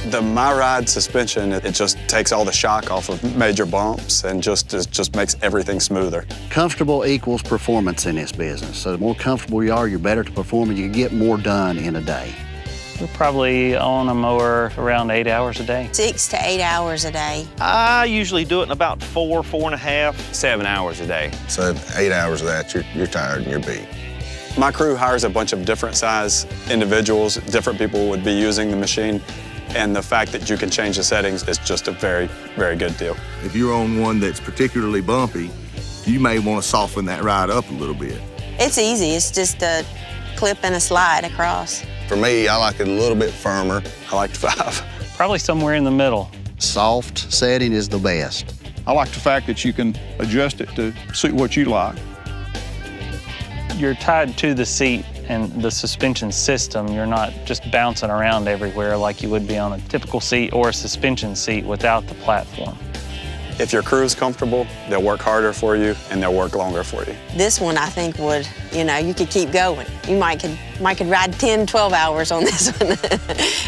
The MyRIDE suspension, it just takes all the shock off of major bumps and just makes everything smoother. Comfortable equals performance in this business. So the more comfortable you are, you're better to perform and you get more done in a day. We're probably on a mower around 8 hours a day. 6 to 8 hours a day. I usually do it in about 4.5. 7 hours a day. So 8 hours of that, you're tired and you're beat. My crew hires a bunch of different size individuals. Different people would be using the machine. And the fact that you can change the settings is just a very, very good deal. If you're on one that's particularly bumpy, you may want to soften that ride up a little bit. It's easy. It's just a clip and a slide across. For me, I like it a little bit firmer. I like 5. Probably somewhere in the middle. Soft setting is the best. I like the fact that you can adjust it to suit what you like. You're tied to the seat and the suspension system. You're not just bouncing around everywhere like you would be on a typical seat or a suspension seat without the platform. If your crew's comfortable, they'll work harder for you and they'll work longer for you. This one, I think, would, you could keep going. You might could ride 10, 12 hours on this one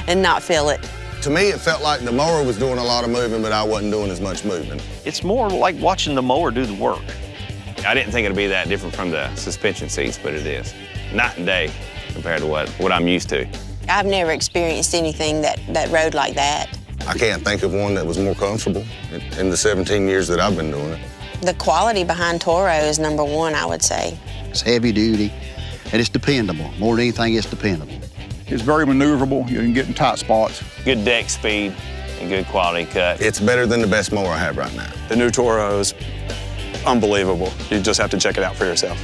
and not feel it. To me, it felt like the mower was doing a lot of moving, but I wasn't doing as much moving. It's more like watching the mower do the work. I didn't think it'd be that different from the suspension seats, but it is. Night and day compared to what I'm used to. I've never experienced anything that rode like that. I can't think of one that was more comfortable in the 17 years that I've been doing it. The quality behind Toro is #1, I would say. It's heavy duty and it's dependable. More than anything, it's dependable. It's very maneuverable. You can get in tight spots. Good deck speed and good quality cut. It's better than the best mower I have right now. The new Toro is unbelievable. You just have to check it out for yourself.